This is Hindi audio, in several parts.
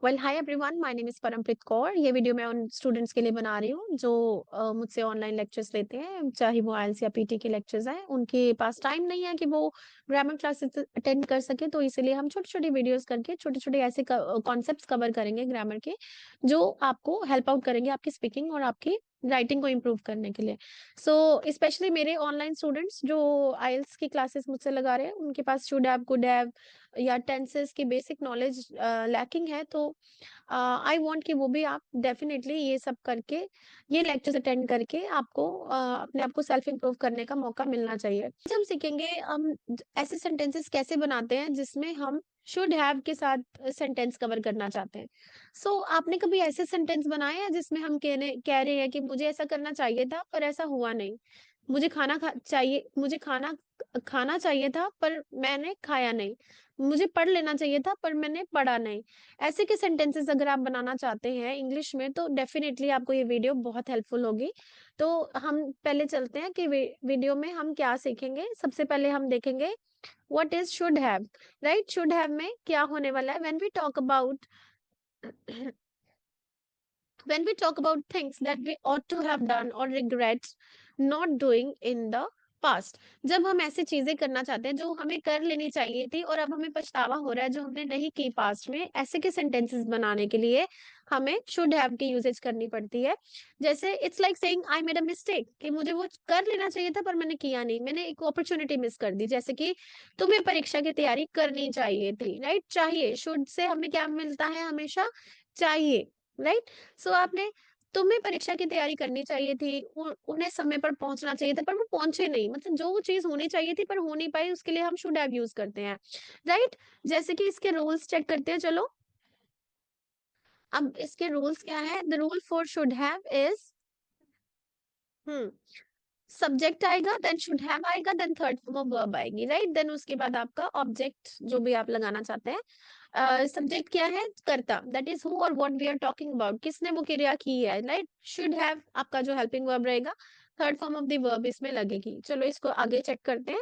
Well hi everyone, my name is Parampreet Kaur. ये वीडियो मैं उन स्टूडेंट्स के लिए बना रही हूँ जो मुझसे ऑनलाइन लेक्चर्स लेते हैं, चाहे वो आईएलटीएस या पीटी के लेक्चर्स हैं। उनके पास टाइम नहीं है कि वो ग्रामर क्लासेस अटेंड कर सके, तो इसीलिए हम छोटी छोटी वीडियोस करके छोटे छोटे ऐसे कॉन्सेप्ट्स कवर करेंगे ग्रामर के, जो आपको हेल्प आउट करेंगे आपकी स्पीकिंग और आपकी राइटिंग को इम्प्रूव करने के लिए। सो स्पेशली मेरे ऑनलाइन स्टूडेंट्स जो आईएलटीएस की क्लासेस मुझसे लगा रहे हैं, उनके पास शुड हैव, कुड हैव या टेंसेस की बेसिक नॉलेज लैकिंग है, तो आई वांट कि वो भी आप डेफिनेटली ये सब करके, ये लेक्चर्स अटेंड करके आपको अपने आप को सेल्फ इंप्रूव करने का मौका मिलना चाहिए। आज हम सीखेंगे हम ऐसे सेंटेंसेस कैसे बनाते हैं जिसमें हम शुड हैव के साथ सेंटेंस कवर करना चाहते हैं। आपने कभी ऐसे सेंटेंस बनाए हैं जिसमें हम कह रहे हैं कि मुझे ऐसा करना चाहिए था पर ऐसा हुआ नहीं। मुझे खाना खाना चाहिए था पर मैंने खाया नहीं। मुझे पढ़ लेना चाहिए था पर मैंने पढ़ा नहीं। ऐसे के सेंटेंसेस अगर आप बनाना चाहते हैं इंग्लिश में, तो डेफिनेटली आपको ये वीडियो बहुत हेल्पफुल होगी। तो हम पहले चलते हैं कि वीडियो में हम क्या सीखेंगे। सबसे पहले हम देखेंगे what is should have. Right, should have में क्या होने वाला है when we talk about when we talk about things that we ought to have done or regrets not doing in the past। जब हम ऐसी चीजें करना चाहते हैं जो हमें कर लेनी चाहिए थी और अब हमें पछतावा हो रहा है जो हमने नहीं की पास्ट में, ऐसे के सेंटेंसेस बनाने के लिए हमें शुड हैव की यूजेज करनी पड़ती है। जैसे it's like saying I made a mistake, कि मुझे वो कर लेना चाहिए था पर मैंने किया नहीं, मैंने एक अपॉर्चुनिटी मिस कर दी। जैसे कि तुम्हें परीक्षा की तैयारी करनी चाहिए थी। राइट, चाहिए, शुड से हमें क्या मिलता है हमेशा, चाहिए। राइट, आपने, तुम्हें परीक्षा की तैयारी करनी चाहिए थी, उन्हें समय पर पहुंचना चाहिए था पर वो पहुंचे नहीं, मतलब जो चीज होनी चाहिए थी पर हो नहीं पाई, उसके लिए हम शुड हैव यूज करते हैं। राइट, जैसे कि इसके रूल्स चेक करते हैं, चलो। अब इसके रूल्स क्या है? The rule for should have is, hmm subject आएगा, देन शुड हैव आएगा, then third form of verb आएगी। राइट, देन उसके बाद आपका ऑब्जेक्ट जो भी आप लगाना चाहते हैं। सब्जेक्ट क्या है? कर्ता, दैट इज हु और what we are talking about, किसने वो क्रिया की है। राइट, शुड हैव आपका जो हेल्पिंग वर्ब रहेगा, third form of the verb इसमें लगेगी। चलो इसको आगे चेक करते हैं।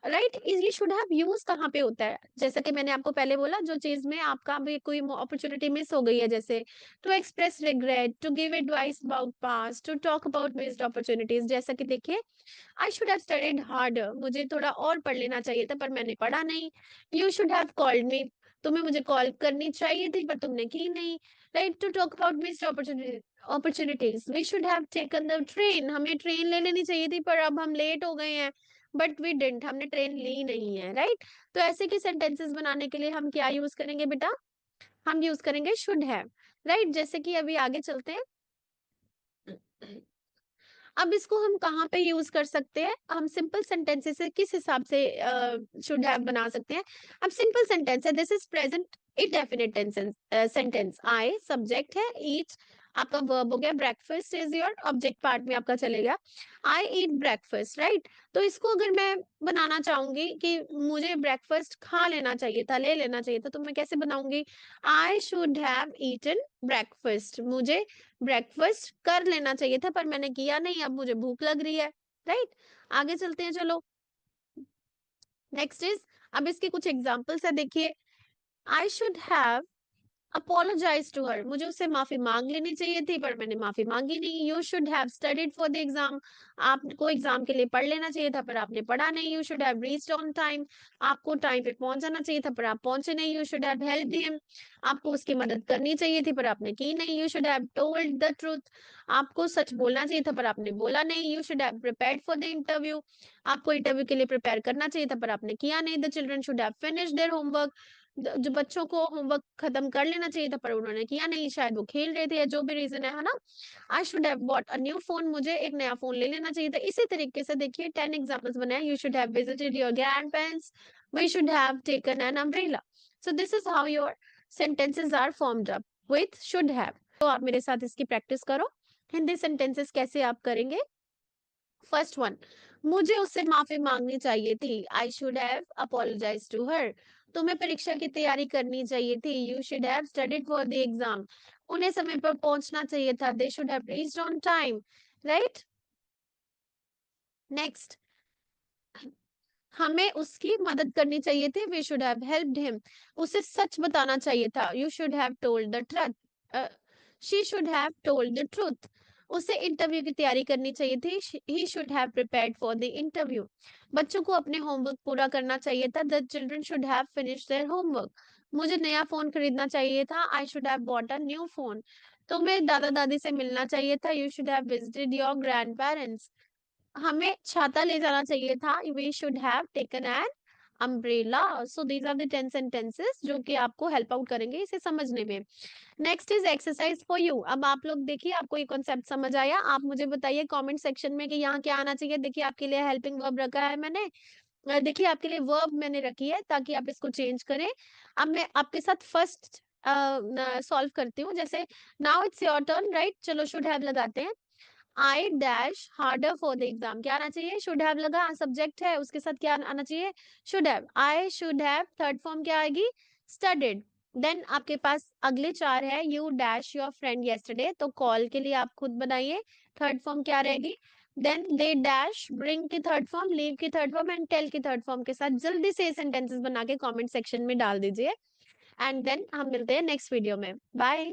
राइट, ये शुड हैव यूज कहाँ पे होता है? जैसा कि मैंने आपको पहले बोला, जो चीज में आपका भी कोई अपॉर्चुनिटी मिस हो गई है, जैसे to express regret, to give advice about past, to talk about missed opportunities. जैसा कि देखिए, I should have studied harder, मुझे थोड़ा और पढ़ लेना चाहिए था पर मैंने पढ़ा नहीं। You should have called me, तुम्हें मुझे कॉल करनी चाहिए थी पर तुमने की नहीं। Right, to talk about missed opportunities, we should have taken the train, हमें ट्रेन ले लेनी चाहिए थी पर अब हम लेट हो गए हैं। बट वी डिडंट, हमने ट्रेन ली नहीं है। राइट, तो ऐसे के सेंटेंसेस बनाने के लिए हम क्या यूज करेंगे बेटा? हम यूज करेंगे शुड हैव। राइट, जैसे कि अभी आगे चलते हैं। अब इसको हम कहाँ पे यूज कर सकते हैं? हम सिंपल सेंटेंसेस से किस हिसाब से शुड हैव बना सकते हैं? अब सिंपल सेंटेंस है, this is present indefinite sentence. I subject है, ईट आपका वर्ब हो गया, breakfast is your object part में आपका चलेगा। आई ईट ब्रेकफास्ट। राइट, तो इसको अगर मैं बनाना चाहूंगी कि मुझे ब्रेकफास्ट खा लेना चाहिए था, ले लेना चाहिए था, तो मैं कैसे बनाऊंगी? I should have eaten breakfast, मुझे ब्रेकफास्ट कर लेना चाहिए था पर मैंने किया नहीं, अब मुझे भूख लग रही है। राइट, आगे चलते हैं, चलो। नेक्स्ट इज, अब इसके कुछ एग्जांपल्स है, देखिए। I should have apologize to her, मुझे उससे माफी मांग लेनी चाहिए थी पर मैंने माफी मांगी नहीं। You should have studied for the exam, आपको एग्जाम के लिए पढ़ लेना चाहिए था पर आपने पढ़ा नहीं। You should have reached on time, आपको टाइम पे पहुंच जाना चाहिए था पर आप पहुंचे नहीं। You should have helped him, आपको उसकी मदद करनी चाहिए थी पर आपने की नहीं। You should have told the truth, आपको सच बोलना चाहिए था पर आपने बोला नहीं। You should have prepared for the interview, आपको इंटरव्यू के लिए प्रिपेयर करना चाहिए था पर आपने किया नहीं। The children should have finished their homework, जो बच्चों को होमवर्क खत्म कर लेना चाहिए था पर उन्होंने किया नहीं, शायद वो खेल रहे थे या जो भी रीजन है ना। आई should have bought a new phone, मुझे एक नया फोन ले लेना चाहिए था। इसी तरीके से देखिए 10 एग्जांपल्स बनाए। You should have visited your grandparents, we should have taken an umbrella. So this is how your sentences are formed up with should have. तो आप मेरे साथ इसकी प्रैक्टिस करो। हिंदी सेंटेंसेस कैसे आप करेंगे? फर्स्ट वन, मुझे उससे माफी मांगनी चाहिए थी, I should have apologize to her. तुम्हें परीक्षा की तैयारी करनी चाहिए थी, you should have studied for the exam. उन्हें समय पर पहुंचना चाहिए था, they should have reached on time. Right, next, हमें उसकी मदद करनी चाहिए थी, we should have helped him. उसे सच बताना चाहिए था, you should have told the truth. She should have told the truth. उसे इंटरव्यू की तैयारी करनी चाहिए थी, he should have prepared for the interview. बच्चों को अपने होमवर्क पूरा करना चाहिए था, the children should have finish their homework. मुझे नया फोन खरीदना चाहिए था, I should have bought a new phone. तुम्हें दादा दादी से मिलना चाहिए था, you should have visited your grandparents. हमें छाता ले जाना चाहिए था, we should have taken an umbrella. So these are the 10 sentences जो कि आपको हेल्प आउट करेंगे इसे समझने में। Next is exercise for you. अब आप लोग देखिए, आपको ये कॉन्सेप्ट समझ आया? आप मुझे बताइए कमेंट सेक्शन में कि यहाँ क्या आना चाहिए। देखिए आपके लिए हेल्पिंग वर्ब रखा है मैंने। देखिए आपके लिए वर्ब मैंने रखी है ताकि आप इसको चेंज करें। अब मैं आपके साथ फर्स्ट सॉल्व करती हूँ। जैसे now it's your turn, right? चलो शुड हैव लगाते हैं। I dash harder for the exam. क्या आना चाहिए? शुड हैव लगा, सब्जेक्ट है, उसके साथ क्या आना चाहिए? Should have. I should have, third form क्या आएगी? स्टडीड। देन आपके पास अगले चार है, you dash your friend yesterday, तो कॉल के लिए आप खुद बनाइए, थर्ड फॉर्म क्या रहेगी? देन दे डैश ब्रिंग की थर्ड फॉर्म, लीव की थर्ड फॉर्म एंड टेल की थर्ड फॉर्म के साथ जल्दी से सेंटेंसेस बना के कमेंट सेक्शन में डाल दीजिए। एंड देन हम मिलते हैं नेक्स्ट वीडियो में। बाय।